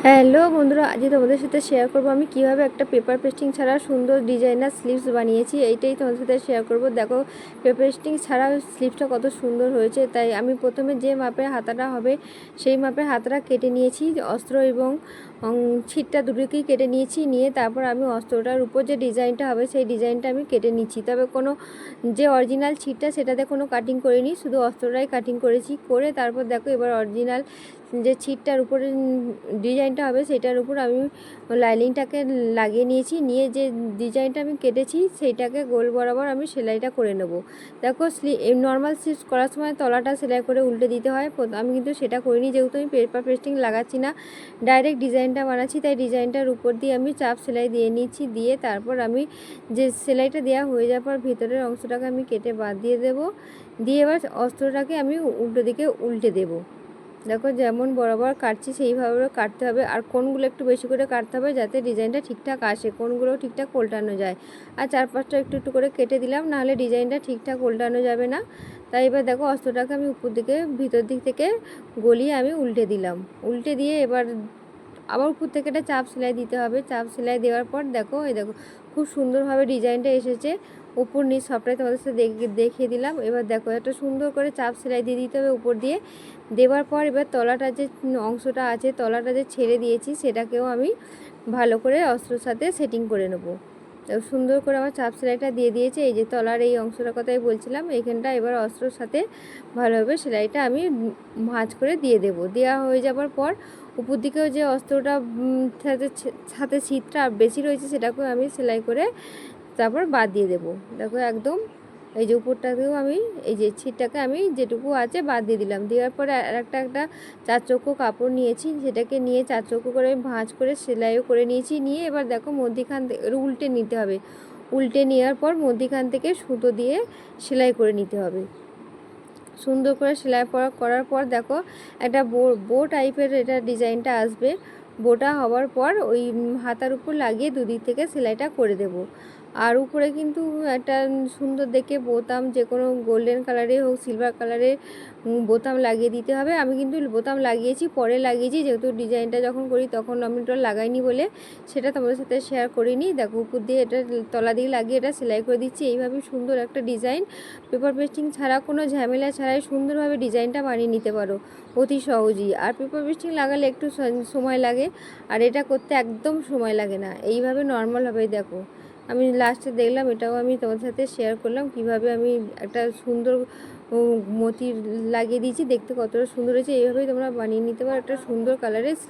Hello বন্ধুরা, আজ তোমাদের সাথে শেয়ার করব আমি কিভাবে একটা পেপার পেস্টিং ছাড়া সুন্দর ডিজাইনার স্লিভস বানিয়েছি। এইটাই তোমাদের সাথে শেয়ার করব। দেখো পেপার পেস্টিং ছাড়া স্লিভসটা কত সুন্দর হয়েছে। তাই আমি প্রথমে যে মাপের হাতাটা হবে সেই মাপের হাতাটা কেটে নিয়েছি, অস্ত্র এবং ছিটটা দুটোকেই কেটে নিয়েছি। নিয়ে তারপর আমি অস্ত্রটার উপর যে ডিজাইনটা হবে সেই ডিজাইনটা আমি কেটে নিচ্ছি। তবে কোনো যে অরিজিনাল ছিটটা সেটাতে কোনো কাটিং করিনি, শুধু অস্ত্রটাই কাটিং করেছি। করে তারপর দেখো এবার অরিজিনাল যে ছিটটার উপরে ডিজাইনটা হবে সেটার উপর আমি লাইনিংটাকে লাগিয়ে নিয়েছি। নিয়ে যে ডিজাইনটা আমি কেটেছি সেইটাকে গোল বরাবর আমি সেলাইটা করে নেব। দেখো নর্মাল স্টিচ করার সময় তলাটা সেলাই করে উল্টে দিতে হয়, আমি কিন্তু সেটা করিনি, যেহেতু আমি পেপার পেস্টিং লাগাচ্ছি না, ডাইরেক্ট ডিজাইনটা বানাচ্ছি। তাই ডিজাইনটার উপর দিয়ে আমি চাপ সেলাই দিয়ে নিচ্ছি। দিয়ে তারপর আমি যে সেলাইটা দেওয়া হয়ে যাওয়ার পর ভিতরের অংশটাকে আমি কেটে বাদ দিয়ে দেবো। দিয়ে এবার অস্ত্রটাকে আমি উল্টো দিকে উল্টে দেবো। দেখো যেমন বরাবর কাটছি সেইভাবে কাটতে হবে, আর কোণগুলো একটু বেশি করে কাটতে হবে যাতে ডিজাইনটা ঠিকঠাক আসে, কোণগুলো ঠিকঠাক উল্টানো যায়। আর চারপাশটা একটু একটু করে কেটে দিলাম, নাহলে ডিজাইনটা ঠিকঠাক উল্টানো যাবে না। তাই এবার দেখো অস্ত্রটাকে আমি উপর দিকে ভিতর দিক থেকে গলিয়ে আমি উল্টে দিলাম। উল্টে দিয়ে এবার আবার উপর থেকে একটা চাপ সেলাই দিতে হবে। চাপ সেলাই দেওয়ার পর দেখো দেখো খুব সুন্দরভাবে ডিজাইনটা এসেছে। উপর নিচ সবটাই তোমাদের সাথে দেখিয়ে দিলাম। এবার দেখো একটা সুন্দর করে চাপ সেলাই দিয়ে দিতে হবে উপর দিয়ে। দেওয়ার পর এবার তলাটা যে অংশটা আছে, তলাটা যে ছেড়ে দিয়েছি সেটাকেও আমি ভালো করে অস্ত্রের সাথে সেটিং করে নেবো। সুন্দর করে আমার চাপ সেলাইটা দিয়ে দিয়েছে। এই যে তলার এই অংশটার কথাই বলছিলাম, এইখানটা এবার অস্ত্রের সাথে ভালোভাবে সেলাইটা আমি ভাঁজ করে দিয়ে দেবো। দেওয়া হয়ে যাবার পর উপর দিকেও যে অস্ত্রটা সাথে ছিটটা বেশি রয়েছে সেটাকেও আমি সেলাই করে তারপর বাদ দিয়ে দেবো। দেখো একদম এই যে উপরটাকেও আমি এই যে ছিটটাকে আমি যেটুকু আছে বাদ দিয়ে দিলাম। দেওয়ার পরে একটা চার চৌকো কাপড় নিয়েছি, সেটাকে নিয়ে চার চৌকো করে আমি ভাঁজ করে সেলাইও করে নিয়েছি। নিয়ে এবার দেখো মধ্যিখান থেকে উল্টে নিতে হবে। উল্টে নেওয়ার পর মধ্যিখান থেকে সুতো দিয়ে সেলাই করে নিতে হবে। সুন্দর করে সেলাই করার পর দেখো একটা বো টাইপের এটা ডিজাইনটা আসবে। বোটা হওয়ার পর ওই হাতার উপর লাগিয়ে দুদিক থেকে সেলাইটা করে দেব। আর উপরে কিন্তু একটা সুন্দর দেখে বোতাম, যে কোনো গোল্ডেন কালারের হোক সিলভার কালারের বোতাম লাগিয়ে দিতে হবে। আমি কিন্তু বোতাম লাগিয়েছি, পরে লাগিয়েছি, যেহেতু ডিজাইনটা যখন করি তখন আমি ওটা লাগাইনি বলে সেটা তোমাদের সাথে শেয়ার করিনি। দেখো উপর দিয়ে এটা তলা দিয়ে লাগিয়ে এটা সেলাই করে দিচ্ছি। এইভাবে সুন্দর একটা ডিজাইন পেপার পেস্টিং ছাড়া, কোনো ঝামেলা ছাড়াই সুন্দরভাবে ডিজাইনটা বানিয়ে নিতে পারো অতি সহজেই। আর পেপার পেস্টিং লাগালে একটু সময় লাগে, আর এটা করতে একদম সময় লাগে না। এইভাবে নর্মালভাবে দেখো আমি লাস্টে দেখলাম, এটাও আমি তোমাদের সাথে শেয়ার করলাম কিভাবে আমি একটা সুন্দর মতি লাগিয়ে দিয়েছি। দেখতে কতটা সুন্দর হয়েছে। এইভাবেই তোমরা বানিয়ে নিতে পারো একটা সুন্দর কালারের স্লিভ।